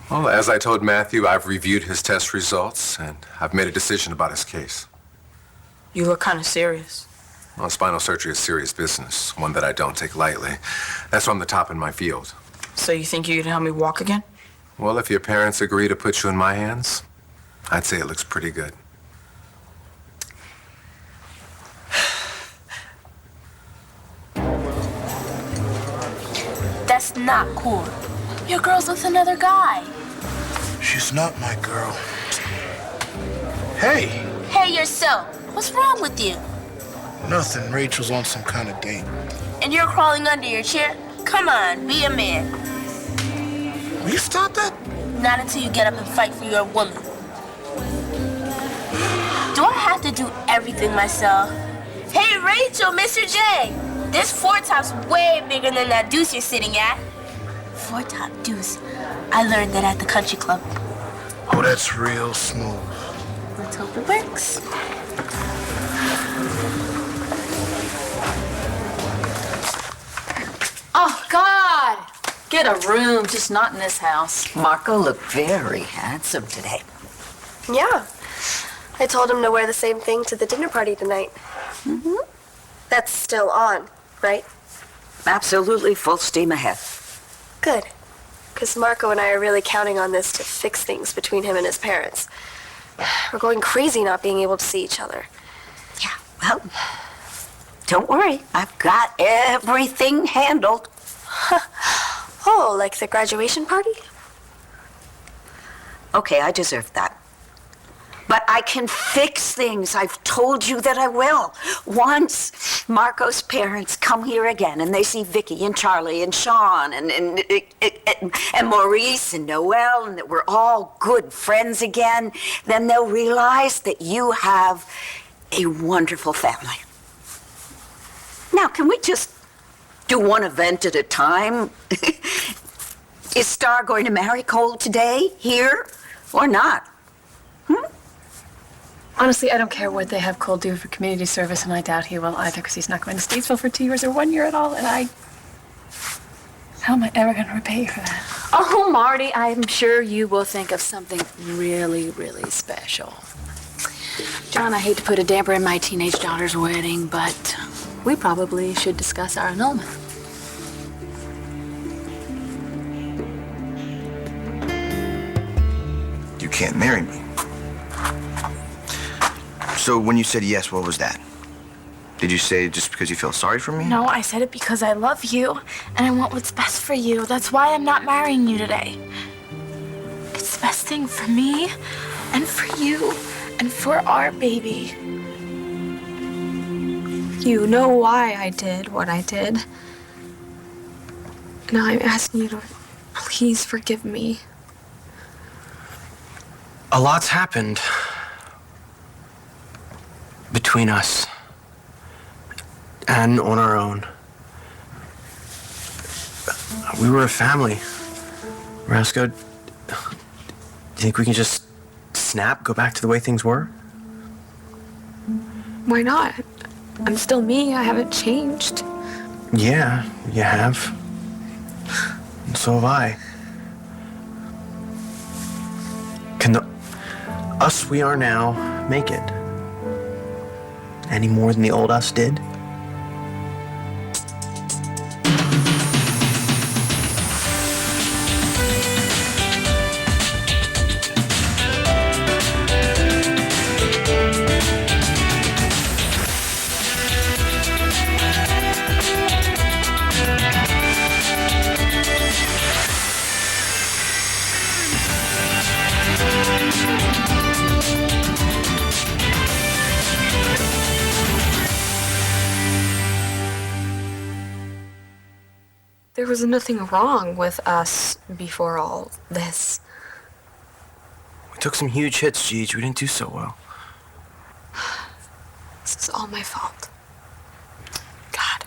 Well, as I told Matthew, I've reviewed his test results, and I've made a decision about his case. You look kind of serious. Well, spinal surgery is serious business, one that I don't take lightly. That's why I'm the top in my field. So you think you can help me walk again? Well, if your parents agree to put you in my hands, I'd say it looks pretty good. That's not cool. Your girl's with another guy. She's not my girl. Hey! Hey, yourself. What's wrong with you? Nothing. Rachel's on some kind of date. And you're crawling under your chair? Come on, be a man. Will you stop that? Not until you get up and fight for your woman. Do I have to do everything myself? Hey, Rachel, Mr. J. This four-top's way bigger than that deuce you're sitting at. Four-top deuce. I learned that at the country club. Oh, that's real smooth. Let's hope it works. Oh, God! Get a room, just not in this house. Marco looked very handsome today. Yeah. I told him to wear the same thing to the dinner party tonight. Mm-hmm. That's still on, right? Absolutely full steam ahead. Good. Because Marco and I are really counting on this to fix things between him and his parents. We're going crazy not being able to see each other. Yeah, well, don't worry. I've got everything handled. Oh, like the graduation party? Okay, I deserve that. But I can fix things. I've told you that I will. Once Marco's parents come here again and they see Vicky and Charlie and Sean and Maurice and Noelle and that we're all good friends again, then they'll realize that you have a wonderful family. Now, can we just do one event at a time? Is Star going to marry Cole today, here, or not? Honestly, I don't care what they have Cole do for community service, and I doubt he will either, because he's not going to Statesville for 2 years or 1 year at all, and how am I ever going to repay you for that? Oh, Marty, I'm sure you will think of something really, really special. John, I hate to put a damper in my teenage daughter's wedding, but we probably should discuss our annulment. You can't marry me. So when you said yes, what was that? Did you say it just because you feel sorry for me? No, I said it because I love you, and I want what's best for you. That's why I'm not marrying you today. It's the best thing for me, and for you, and for our baby. You know why I did what I did. Now I'm asking you to please forgive me. A lot's happened between us and on our own. We were a family. Roscoe, do you think we can just snap, go back to the way things were? Why not? I'm still me. I haven't changed. Yeah, you have. And so have I. Can the us we are now make it? Any more than the old us did? There was nothing wrong with us before all this. We took some huge hits, Jeej. We didn't do so well. This is all my fault. God.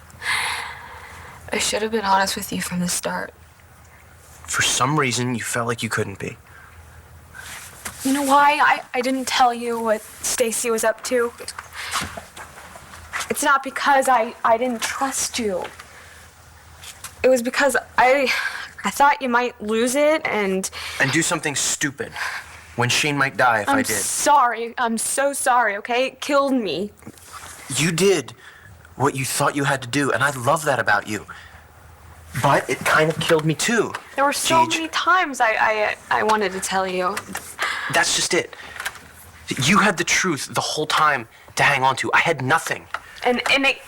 I should have been honest with you from the start. For some reason, you felt like you couldn't be. You know why I didn't tell you what Stacy was up to? It's not because I didn't trust you. It was because I I thought you might lose it and do something stupid. When Shane might die if I did. I'm sorry. I'm so sorry, okay? It killed me. You did what you thought you had to do, and I love that about you. But it kind of killed me too. There were so Gage. many times I wanted to tell you. That's just it. You had the truth the whole time to hang on to. I had nothing. And it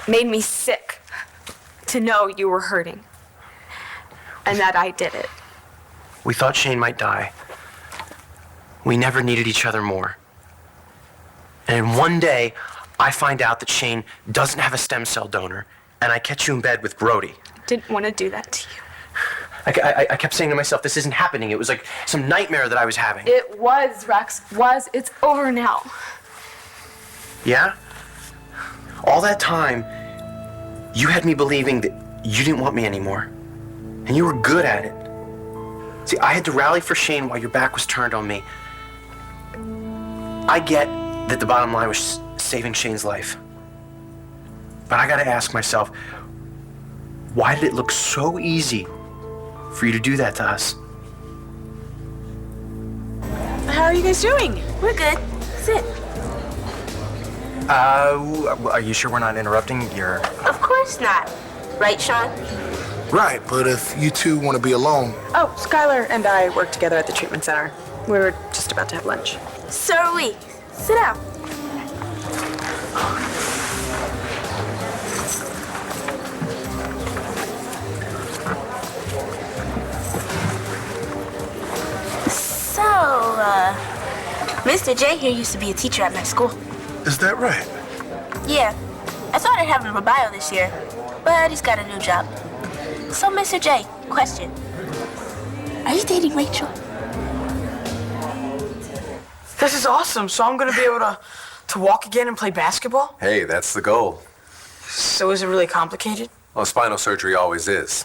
made me sick to know you were hurting. And that I did it. We thought Shane might die. We never needed each other more. And one day, I find out that Shane doesn't have a stem cell donor, and I catch you in bed with Brody. Didn't want to do that to you. I kept saying to myself, this isn't happening. It was like some nightmare that I was having. It was, Rex. It's over now. Yeah? All that time, you had me believing that you didn't want me anymore. And you were good at it. See, I had to rally for Shane while your back was turned on me. I get that the bottom line was saving Shane's life. But I gotta ask myself, why did it look so easy for you to do that to us? How are you guys doing? We're good. Sit. Are you sure we're not interrupting your... Of course not. Right, Sean? Right, but if you two want to be alone. Oh, Skylar and I work together at the treatment center. We were just about to have lunch. So are we. Sit down. So, Mr. J here used to be a teacher at my school. Is that right? Yeah. I thought I'd have him for bio this year, but he's got a new job. So, Mr. J, question. Are you dating Rachel? This is awesome. So I'm gonna be able to walk again and play basketball? Hey, that's the goal. So is it really complicated? Well, spinal surgery always is.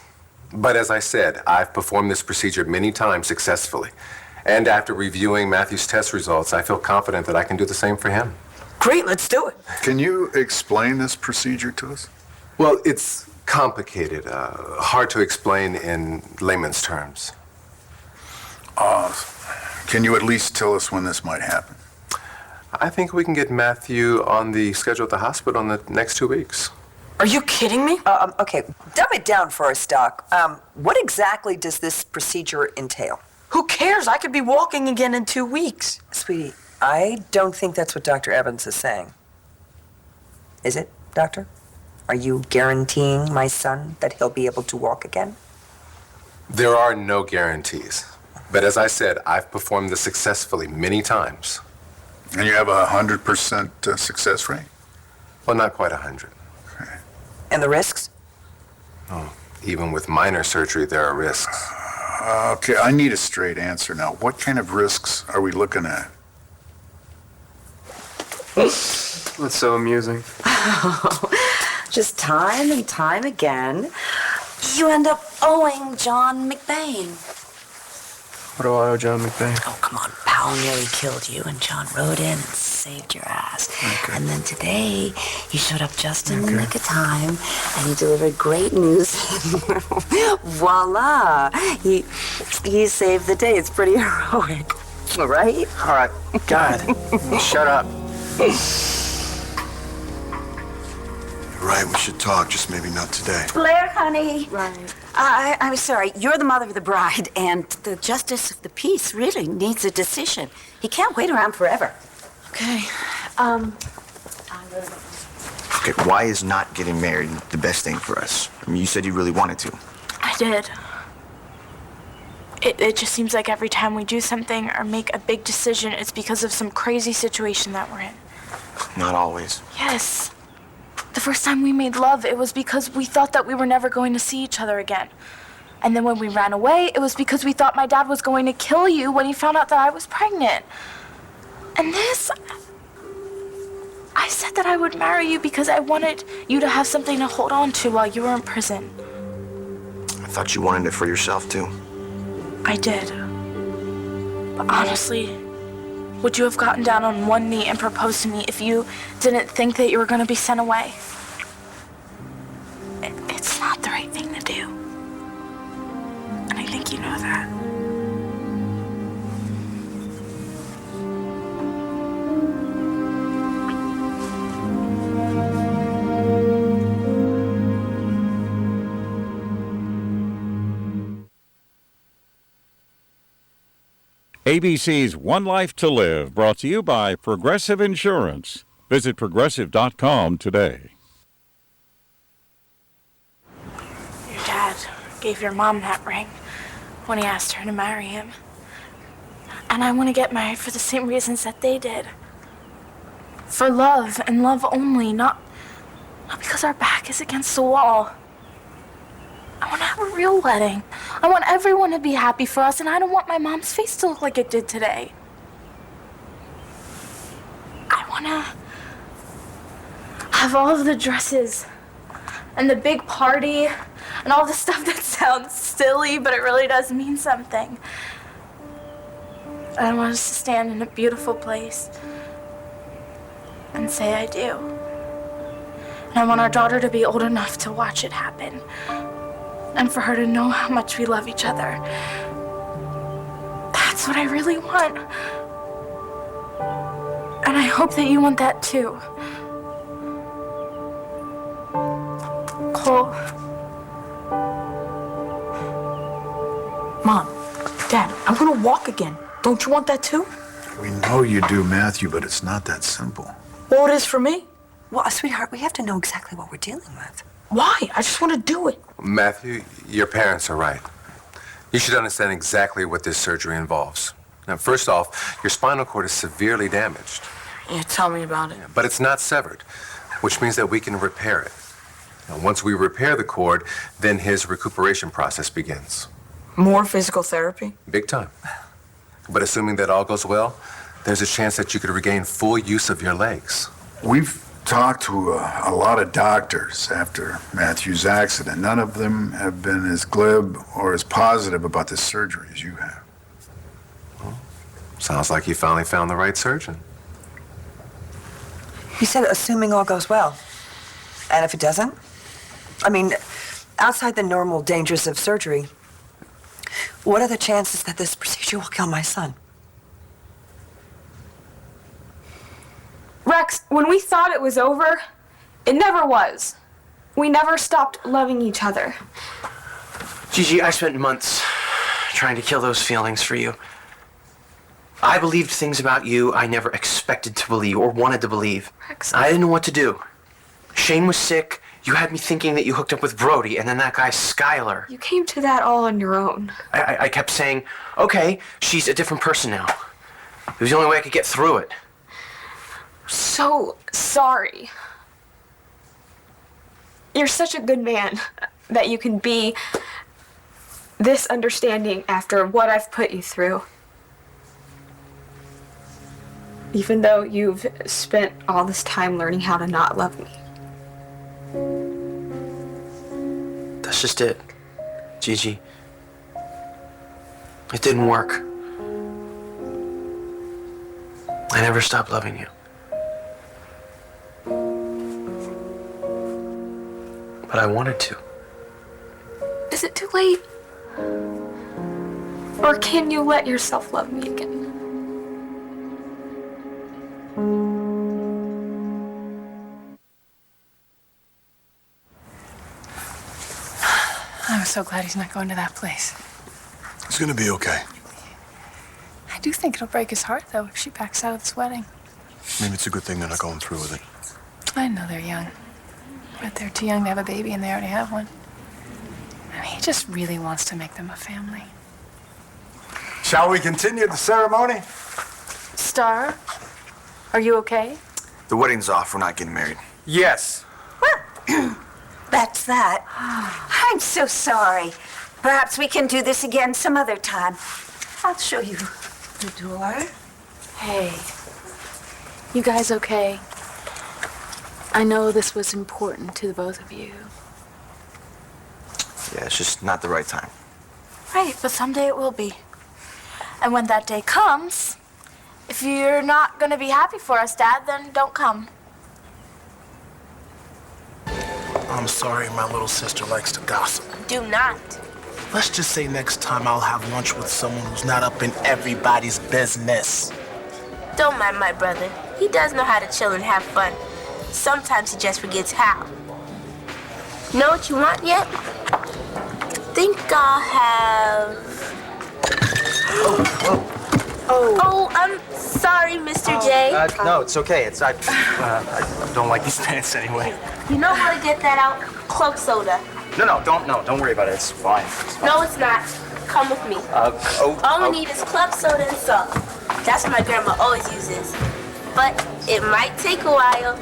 But as I said, I've performed this procedure many times successfully. And after reviewing Matthew's test results, I feel confident that I can do the same for him. Great, let's do it. Can you explain this procedure to us? Well, it's complicated, hard to explain in layman's terms. Can you at least tell us when this might happen? I think we can get Matthew on the schedule at the hospital in the next 2 weeks. Are you kidding me? Okay, dumb it down for us, Doc. What exactly does this procedure entail? Who cares? I could be walking again in 2 weeks. Sweetie, I don't think that's what Dr. Evans is saying. Is it, Doctor? Are you guaranteeing my son that he'll be able to walk again? There are no guarantees. But as I said, I've performed this successfully many times. And you have a 100% success rate? Well, not quite 100. Okay. And the risks? Oh, even with minor surgery, there are risks. Okay, I need a straight answer now. What kind of risks are we looking at? That's so amusing. Just time and time again, you end up owing John McBain. What do I owe John McBain? Oh, come on, pal nearly killed you, and John rode in and saved your ass. Okay. And then today, you showed up just in the nick of time, and you delivered great news. Voila! He saved the day. It's pretty heroic, right? All right, God, shut up. Right, we should talk, just maybe not today. Blair, honey. Right. I'm sorry. You're the mother of the bride, and the justice of the peace really needs a decision. He can't wait around forever. Okay. Okay, why is not getting married the best thing for us? I mean, you said you really wanted to. I did. It just seems like every time we do something or make a big decision, it's because of some crazy situation that we're in. Not always. Yes. The first time we made love, it was because we thought that we were never going to see each other again. And then when we ran away, it was because we thought my dad was going to kill you when he found out that I was pregnant. And this, I said that I would marry you because I wanted you to have something to hold on to while you were in prison. I thought you wanted it for yourself, too. I did. But honestly, would you have gotten down on one knee and proposed to me if you didn't think that you were going to be sent away? It's not the right thing to do. I think you know that. ABC's One Life to Live, brought to you by Progressive Insurance. Visit progressive.com today. Your dad gave your mom that ring when he asked her to marry him. And I want to get married for the same reasons that they did. For love and love only, not because our back is against the wall. I want to have a real wedding. I want everyone to be happy for us, and I don't want my mom's face to look like it did today. I want to have all of the dresses and the big party and all the stuff that sounds silly, but it really does mean something. And I want us to stand in a beautiful place and say I do. And I want our daughter to be old enough to watch it happen. And for her to know how much we love each other. That's what I really want. And I hope that you want that too. Cole. Mom, Dad, I'm gonna walk again. Don't you want that too? We know you do, Matthew, but it's not that simple. Well, it is for me. Well, sweetheart, we have to know exactly what we're dealing with. Why? I just want to do it. Matthew, your parents are right. You should understand exactly what this surgery involves. Now, first off, your spinal cord is severely damaged. Yeah, tell me about it. But it's not severed, which means that we can repair it. Now, once we repair the cord, then his recuperation process begins. More physical therapy? Big time. But assuming that all goes well, there's a chance that you could regain full use of your legs. We've talked to a lot of doctors after Matthew's accident. None of them have been as glib or as positive about this surgery as you have. Well, sounds like you finally found the right surgeon. You said assuming all goes well. And if it doesn't? I mean, outside the normal dangers of surgery, what are the chances that this procedure will kill my son? Rex, when we thought it was over, it never was. We never stopped loving each other. Gigi, I spent months trying to kill those feelings for you. I believed things about you I never expected to believe or wanted to believe. Rex. I didn't know what to do. Shane was sick. You had me thinking that you hooked up with Brody and then that guy Skylar. You came to that all on your own. I kept saying, okay, she's a different person now. It was the only way I could get through it. So sorry. You're such a good man that you can be this understanding after what I've put you through. Even though you've spent all this time learning how to not love me. That's just it, Gigi. It didn't work. I never stopped loving you. But I wanted to. Is it too late? Or can you let yourself love me again? I'm so glad he's not going to that place. He's gonna be okay. I do think it'll break his heart, though, if she backs out of this wedding. Maybe it's a good thing they're not going through with it. I know they're young. But they're too young to have a baby, and they already have one. And he just really wants to make them a family. Shall we continue the ceremony? Star, are you okay? The wedding's off. We're not getting married. Yes. That's that. I'm so sorry. Perhaps we can do this again some other time. I'll show you the door. Hey, you guys okay? I know this was important to the both of you. Yeah, it's just not the right time. Right, but someday it will be. And when that day comes, if you're not gonna be happy for us, Dad, then don't come. I'm sorry, my little sister likes to gossip. Do not. Let's just say next time I'll have lunch with someone who's not up in everybody's business. Don't mind my brother. He does know how to chill and have fun. Sometimes he just forgets how. Know what you want yet? Think I'll have... Oh, I'm sorry, Mr. J. No, it's okay. I don't like these pants anyway. You know how to get that out? Club soda. No, don't worry about it. It's fine. No, it's not. Come with me. All we need is club soda and salt. That's what my grandma always uses. But it might take a while.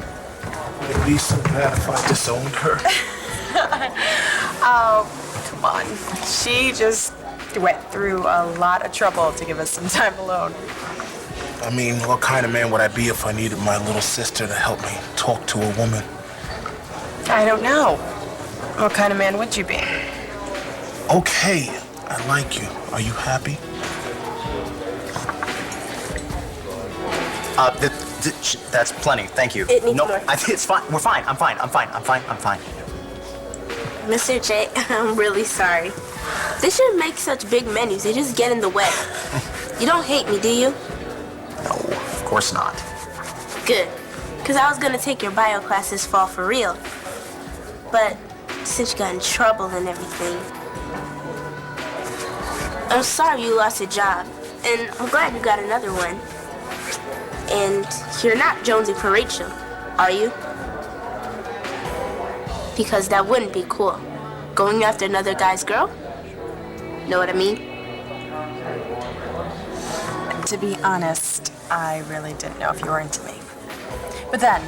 Would it be so bad if I disowned her? Oh, come on. She just went through a lot of trouble to give us some time alone. I mean, what kind of man would I be if I needed my little sister to help me talk to a woman? I don't know. What kind of man would you be? Okay, I like you. Are you happy? That's plenty. Thank you. It needs no, more. it's fine. We're fine. I'm fine. Mr. J, I'm really sorry. They shouldn't make such big menus. They just get in the way. You don't hate me, do you? No, of course not. Good. Because I was going to take your bio class this fall for real. But since you got in trouble and everything, I'm sorry you lost your job. And I'm glad you got another one. And you're not jonesing for Rachel, are you? Because that wouldn't be cool. Going after another guy's girl? Know what I mean? To be honest, I really didn't know if you were into me. But then,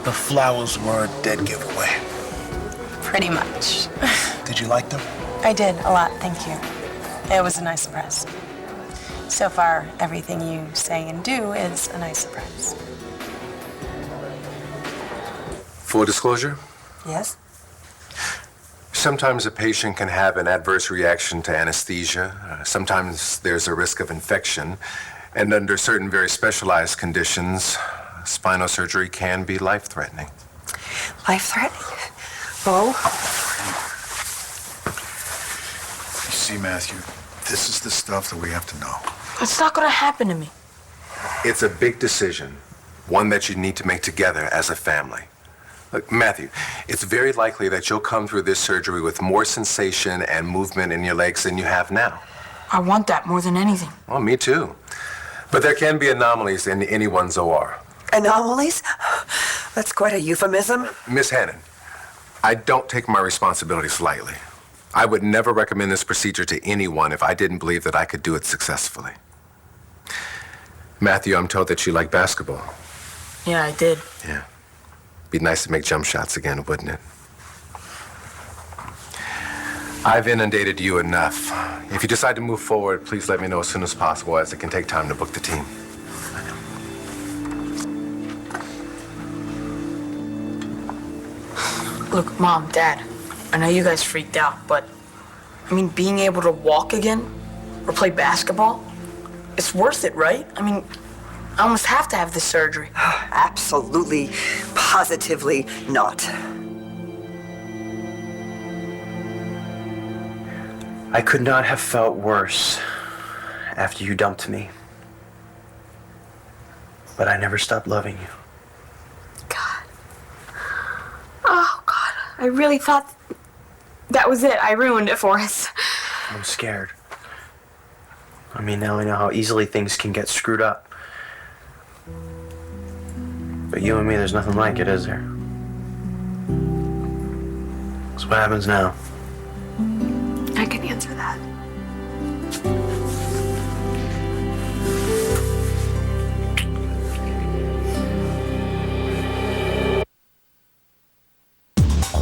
The flowers were a dead giveaway. pretty much. Did you like them? I did, a lot, thank you. It was a nice surprise. So far, everything you say and do is a nice surprise. Full disclosure? Yes? Sometimes a patient can have an adverse reaction to anesthesia. Sometimes there's a risk of infection. And under certain very specialized conditions, spinal surgery can be life-threatening. Life-threatening? Bo? You see, Matthew, this is the stuff that we have to know. It's not gonna happen to me. It's a big decision, one that you need to make together as a family. Look, Matthew, it's very likely that you'll come through this surgery with more sensation and movement in your legs than you have now. I want that more than anything. Well, me too. But there can be anomalies in anyone's OR. Anomalies? That's quite a euphemism. Miss Hannon, I don't take my responsibilities lightly. I would never recommend this procedure to anyone if I didn't believe that I could do it successfully. Matthew, I'm told that you like basketball. Yeah, I did. Yeah. Be nice to make jump shots again, wouldn't it? I've inundated you enough. If you decide to move forward, please let me know as soon as possible, as it can take time to book the team. Look, Mom, Dad, I know you guys freaked out, but I mean, being able to walk again or play basketball, it's worth it, right? I mean, I almost have to have this surgery. Absolutely, positively not. I could not have felt worse after you dumped me. But I never stopped loving you. Oh, God. I really thought that was it. I ruined it for us. I'm scared. I mean, now I know how easily things can get screwed up. But you and me, there's nothing like it, is there? So what happens now? I can answer that.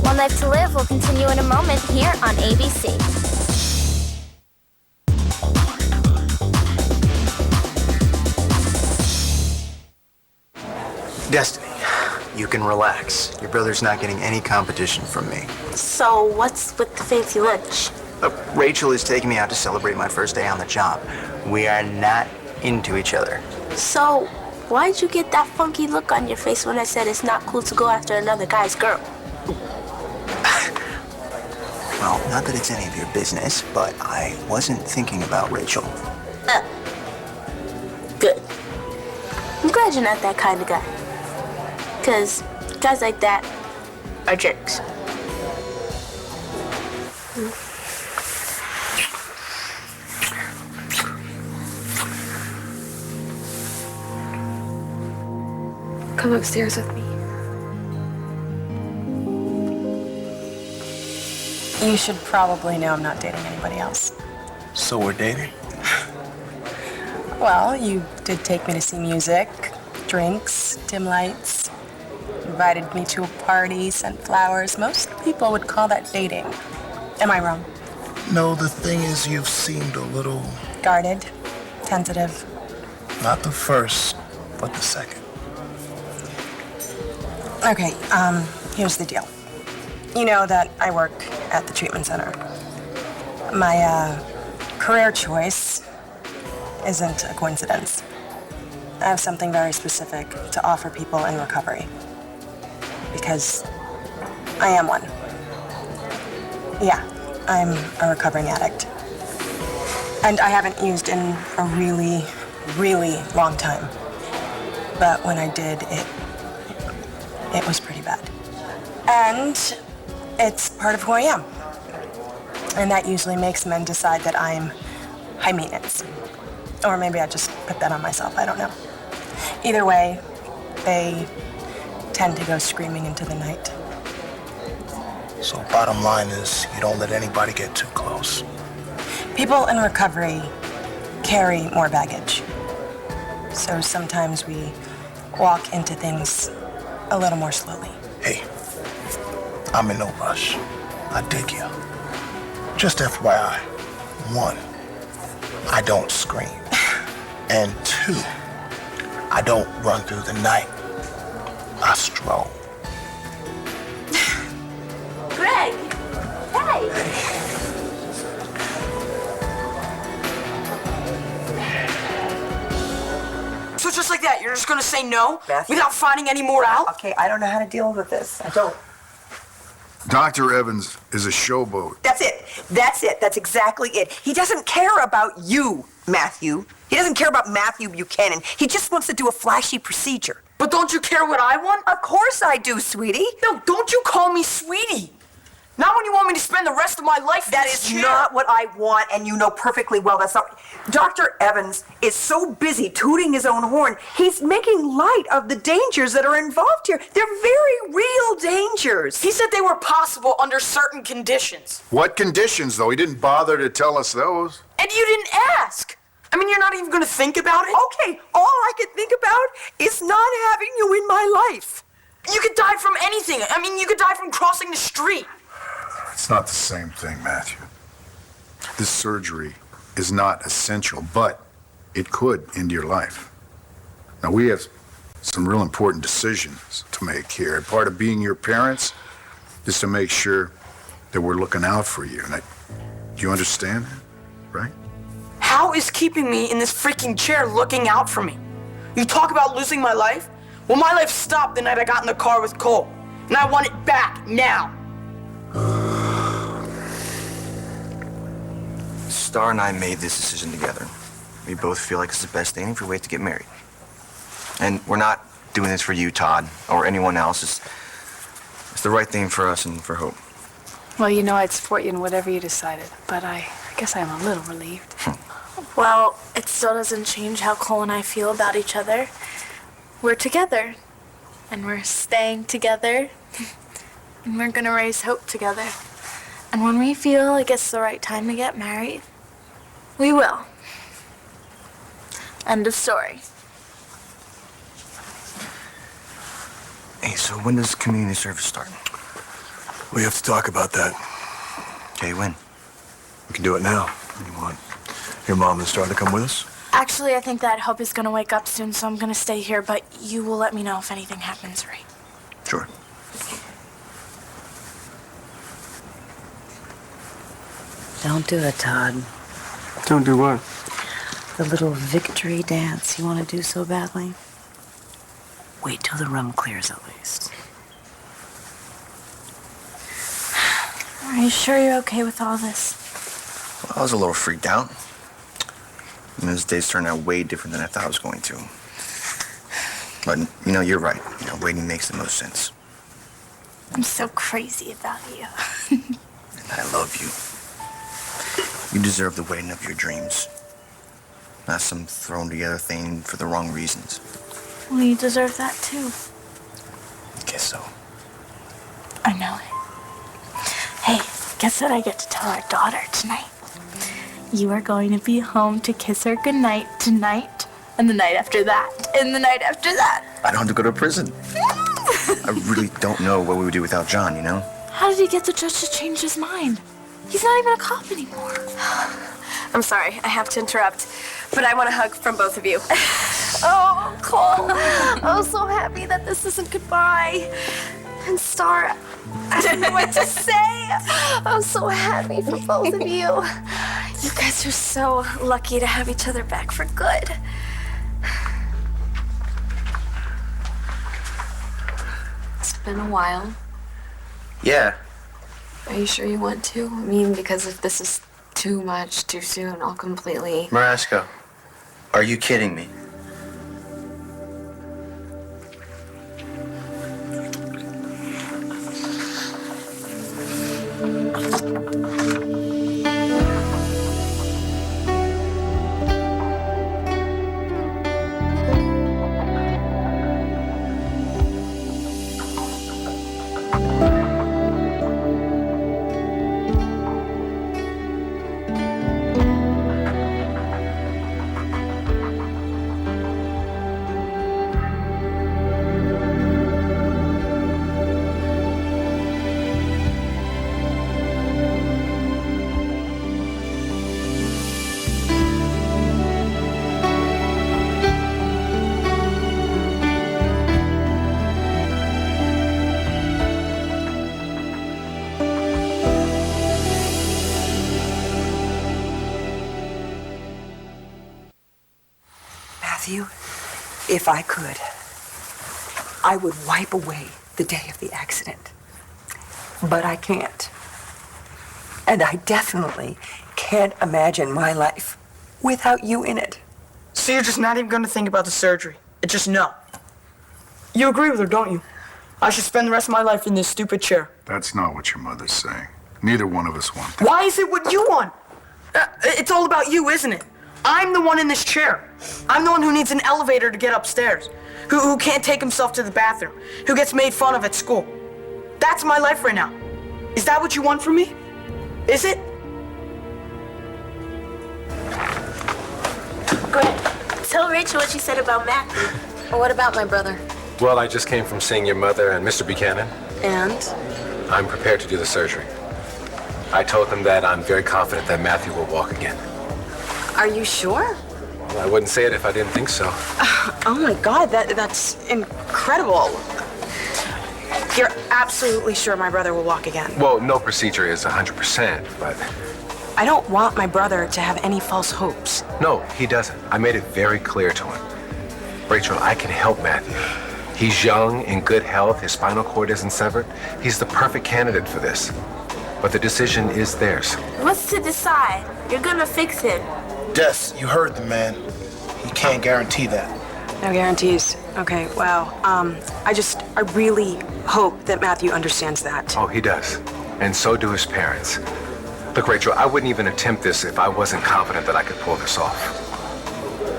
One Life to Live will continue in a moment here on ABC. Destiny, you can relax. Your brother's not getting any competition from me. So what's with the fancy lunch? Look, Rachel is taking me out to celebrate my first day on the job. We are not into each other. So why'd you get that funky look on your face when I said it's not cool to go after another guy's girl? Well, not that it's any of your business, but I wasn't thinking about Rachel. Good. I'm glad you're not that kind of guy. Because guys like that are jerks. Come upstairs with me. You should probably know I'm not dating anybody else. So we're dating? Well, you did take me to see music, drinks, dim lights, invited me to a party, sent flowers. Most people would call that dating. Am I wrong? No, the thing is, you've seemed a little... Guarded, tentative. Not the first, but the second. Okay, here's the deal. You know that I work at the treatment center. My, career choice isn't a coincidence. I have something very specific to offer people in recovery. Because I am one. Yeah, I'm a recovering addict. And I haven't used in a really, really long time. But when I did, it was pretty bad. And it's part of who I am. And that usually makes men decide that I'm high maintenance. Or maybe I just put that on myself, I don't know. Either way, they tend to go screaming into the night. So bottom line is, you don't let anybody get too close. People in recovery carry more baggage. So sometimes we walk into things a little more slowly. Hey, I'm in no rush. I dig you. Just FYI, 1, I don't scream. And 2, I don't run through the night. I stroll. Greg! Hey! So just like that, you're just gonna say no? Without finding any more out? Okay, I don't know how to deal with this. I don't. Dr. Evans is a showboat. That's it. That's it. That's exactly it. He doesn't care about you, Matthew. He doesn't care about Matthew Buchanan. He just wants to do a flashy procedure. But don't you care what I want? Of course I do, sweetie. No, don't you call me sweetie. Not when you want me to spend the rest of my life in That this is chair. not what I want, and you know perfectly well that's not. Dr. Evans is so busy tooting his own horn, he's making light of the dangers that are involved here. They're very real dangers. He said they were possible under certain conditions. What conditions, though? He didn't bother to tell us those. And you didn't ask. I mean, you're not even gonna think about it? Okay, all I can think about is not having you in my life. You could die from anything. I mean, you could die from crossing the street. It's not the same thing, Matthew. This surgery is not essential, but it could end your life. Now, we have some real important decisions to make here. And part of being your parents is to make sure that we're looking out for you. And do you understand that, right? How is keeping me in this freaking chair looking out for me? You talk about losing my life? Well, my life stopped the night I got in the car with Cole. And I want it back, now. Star and I made this decision together. We both feel like it's the best thing if we wait to get married. And we're not doing this for you, Todd, or anyone else. It's the right thing for us and for Hope. Well, you know I'd support you in whatever you decided, but I guess I'm a little relieved. Well, it still doesn't change how Cole and I feel about each other. We're together, and we're staying together, and we're gonna raise Hope together. And when we feel like it's the right time to get married, we will. End of story. Hey, so when does community service start? We have to talk about that. Okay, when? We can do it now. You want your mom and Star to come with us? Actually, I think that Hope is gonna wake up soon, so I'm gonna stay here, but you will let me know if anything happens, right? Sure. Don't do it, Todd. Don't do what? The little victory dance you want to do so badly. Wait till the room clears at least. All Are you sure you're okay with all this? Well, I was a little freaked out. And those days turned out way different than I thought I was going to. But, you're right. Waiting makes the most sense. I'm so crazy about you. And I love you. You deserve the wedding of your dreams. Not some thrown together thing for the wrong reasons. Well, you deserve that too. Guess so. I know it. Hey, guess what I get to tell our daughter tonight? You are going to be home to kiss her goodnight tonight, and the night after that, and the night after that. I don't have to go to prison. I really don't know what we would do without John, How did he get the judge to change his mind? He's not even a cop anymore. I'm sorry, I have to interrupt, but I want a hug from both of you. Oh, Cole, I'm so happy that this isn't goodbye. And Star, I didn't know what to say. I'm so happy for both of you. You guys are so lucky to have each other back for good. It's been a while. Yeah. Are you sure you want to? I mean, because if this is too much too soon, I'll completely... Marasco, are you kidding me? Matthew, if I could, I would wipe away the day of the accident. But I can't. And I definitely can't imagine my life without you in it. So you're just not even going to think about the surgery? It's just no. You agree with her, don't you? I should spend the rest of my life in this stupid chair. That's not what your mother's saying. Neither one of us want that. Why is it what you want? It's all about you, isn't it? I'm the one in this chair. I'm the one who needs an elevator to get upstairs, who can't take himself to the bathroom, who gets made fun of at school. That's my life right now. Is that what you want from me? Is it? Go ahead. Tell Rachel what you said about Matthew. Well, what about my brother? Well, I just came from seeing your mother and Mr. Buchanan. And? I'm prepared to do the surgery. I told them that I'm very confident that Matthew will walk again. Are you sure? Well, I wouldn't say it if I didn't think so. Oh my God, that's incredible. You're absolutely sure my brother will walk again? Well, no procedure is 100%, but... I don't want my brother to have any false hopes. No, he doesn't. I made it very clear to him. Rachel, I can help Matthew. He's young, in good health, his spinal cord isn't severed. He's the perfect candidate for this. But the decision is theirs. What's to decide? You're gonna fix him. Des, you heard the man. You can't guarantee that. No guarantees. Okay, wow. I really hope that Matthew understands that. Oh, he does. And so do his parents. Look, Rachel, I wouldn't even attempt this if I wasn't confident that I could pull this off.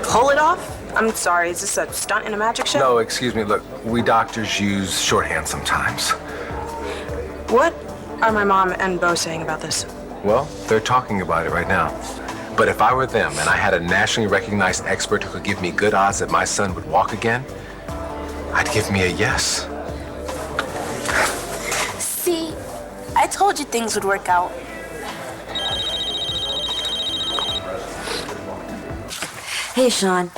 Pull it off? I'm sorry, is this a stunt in a magic show? No, excuse me. Look, we doctors use shorthand sometimes. What are my mom and Bo saying about this? Well, they're talking about it right now. But if I were them and I had a nationally recognized expert who could give me good odds that my son would walk again, I'd give me a yes. See, I told you things would work out. Hey, Sean.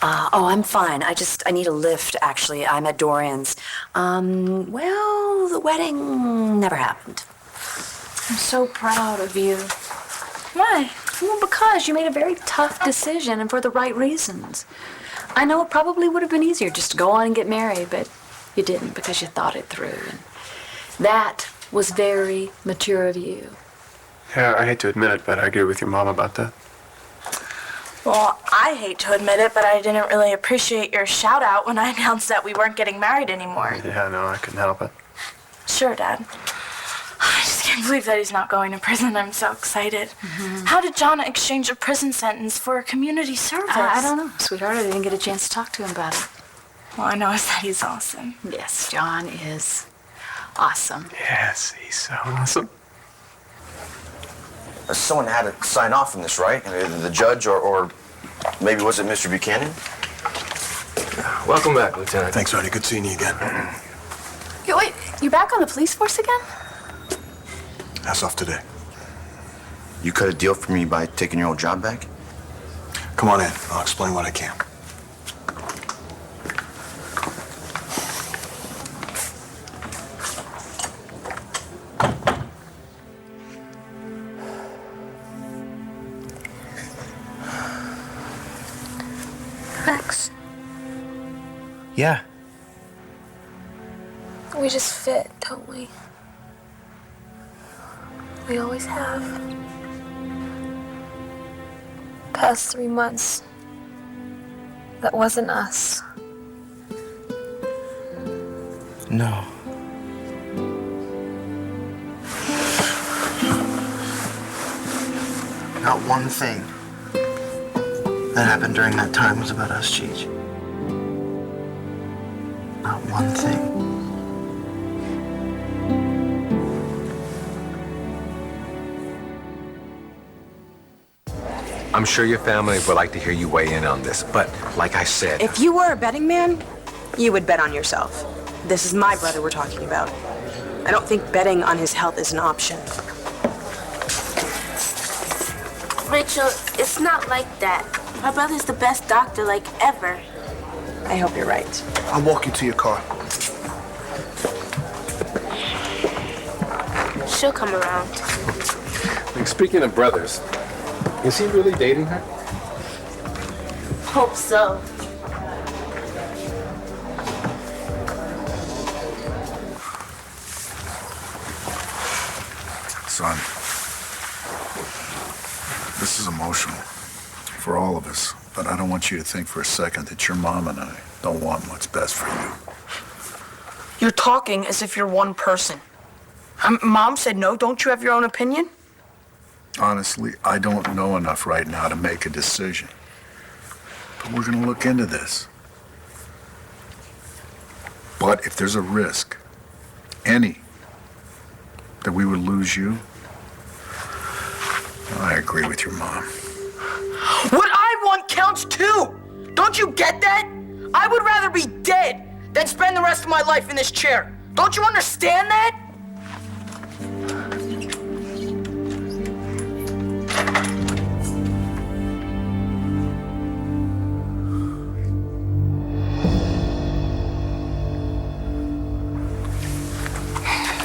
I'm fine. I need a lift, actually. I'm at Dorian's. Well, the wedding never happened. I'm so proud of you. Why? Well, because you made a very tough decision and for the right reasons. I know it probably would have been easier just to go on and get married, but you didn't because you thought it through. And that was very mature of you. Yeah, I hate to admit it, but I agree with your mom about that. Well, I hate to admit it, but I didn't really appreciate your shout out when I announced that we weren't getting married anymore. Yeah, no, I couldn't help it. Sure, Dad. I just can't believe that he's not going to prison. I'm so excited. How did John exchange a prison sentence for a community service? I don't know, sweetheart. I didn't get a chance to talk to him about it. All I know is that he's awesome. Yes, John is awesome. Yes, he's so awesome. Someone had to sign off on this, right? Either the judge or maybe was it Mr. Buchanan? Welcome back, Lieutenant. Thanks, Artie. Good seeing you again. Wait, you back on the police force again? As off today. You cut a deal for me by taking your old job back? Come on in. I'll explain what I can. Max, Yeah. we just fit, don't we? We always have. Past 3 months. That wasn't us. No. Not one thing that happened during that time was about us, Cheech. Not one thing. I'm sure your family would like to hear you weigh in on this, but like I said, If you were a betting man, you would bet on yourself. This is my brother we're talking about. I don't think betting on his health is an option. Rachel, it's not like that. My brother's the best doctor, like, ever. I hope you're right. I'll walk you to your car. She'll come around. like, speaking of brothers, is he really dating her? Hope so. Son, this is emotional for all of us, but I don't want you to think for a second that your mom and I don't want what's best for you. You're talking as if you're one person. Mom said no. Don't you have your own opinion? Honestly, I don't know enough right now to make a decision. But we're going to look into this. But if there's a risk, any, that we would lose you, I agree with your mom. What I want counts too. Don't you get that? I would rather be dead than spend the rest of my life in this chair. Don't you understand that?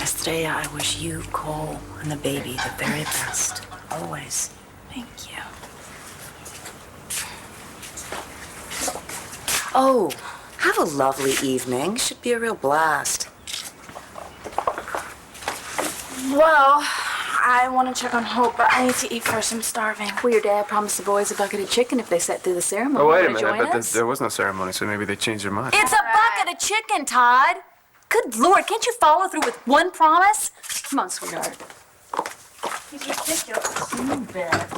Estrella, I wish you, Cole, and the baby the very best. Always. Thank you. Oh, have a lovely evening. Should be a real blast. Well, I want to check on Hope, but I need to eat first. I'm starving. Well, your dad promised the boys a bucket of chicken if they sat through the ceremony. Oh, wait a Wanna minute, join but us? there was no ceremony, so maybe they changed their mind. It's a bucket of chicken, Todd. Good Lord, can't you follow through with one promise? Come on, sweetheart. He's ridiculous. You bet.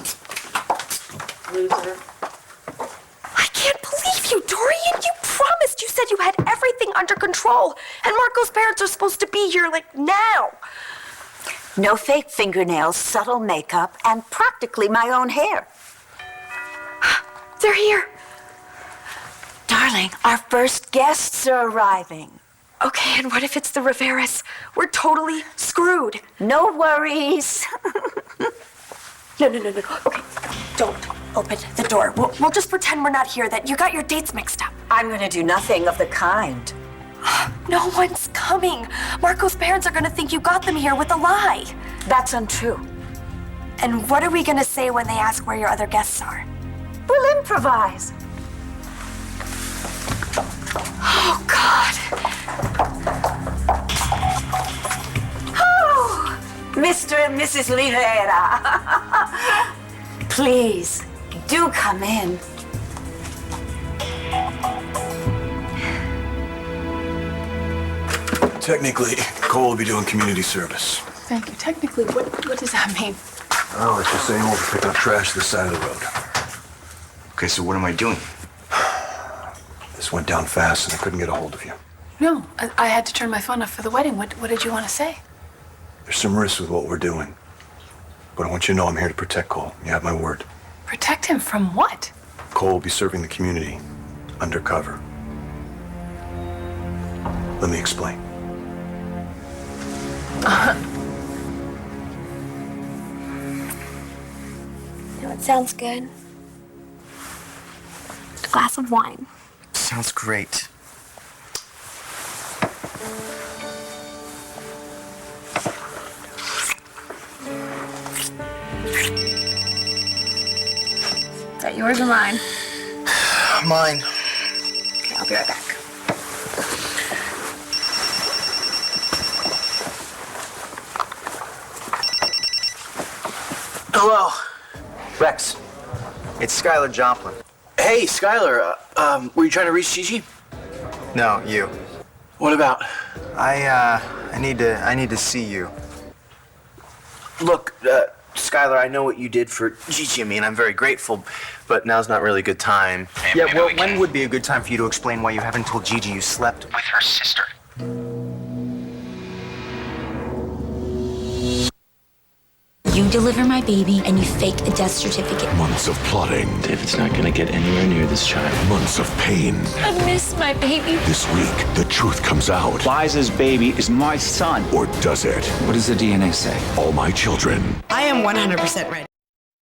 Loser. I can't believe you, Dorian. You promised. You said you had everything under control. And Marco's parents are supposed to be here, like, now. No fake fingernails, subtle makeup, and practically my own hair. They're here. Darling, our first guests are arriving. Okay, and what if it's the Riveras? We're totally screwed. No worries. No. Okay, don't open the door. We'll just pretend we're not here, that you got your dates mixed up. I'm gonna do nothing of the kind. No one's coming. Marco's parents are gonna think you got them here with a lie. That's untrue. And what are we gonna say when they ask where your other guests are? We'll improvise. Oh, God. Oh! Mr. and Mrs. Rivera. Please, do come in. Technically, Cole will be doing community service. Thank you. Technically, what does that mean? Oh, it's just saying over picking up trash this side of the road. Okay, so what am I doing? This went down fast and I couldn't get a hold of you. No, I had to turn my phone off for the wedding. What did you want to say? There's some risks with what we're doing. But I want you to know I'm here to protect Cole. You have my word. Protect him from what? Cole will be serving the community undercover. Let me explain. No, it sounds good. A glass of wine. Sounds great. Is that yours or mine? Mine. Okay, I'll be right back. Hello. Rex, it's Skylar Joplin. Hey, Skylar. Were you trying to reach Gigi? No, you. What about? I need to see you. Look, Skylar, I know what you did for Gigi and me, and I'm very grateful, but now's not really a good time. Yeah, well, when would be a good time for you to explain why you haven't told Gigi you slept with her sister? You deliver my baby and you fake a death certificate. Months of plotting. David's not gonna get anywhere near this child. Months of pain. I miss my baby. This week, the truth comes out. Liza's baby is my son. Or does it? What does the DNA say? All my children. I am 100% ready.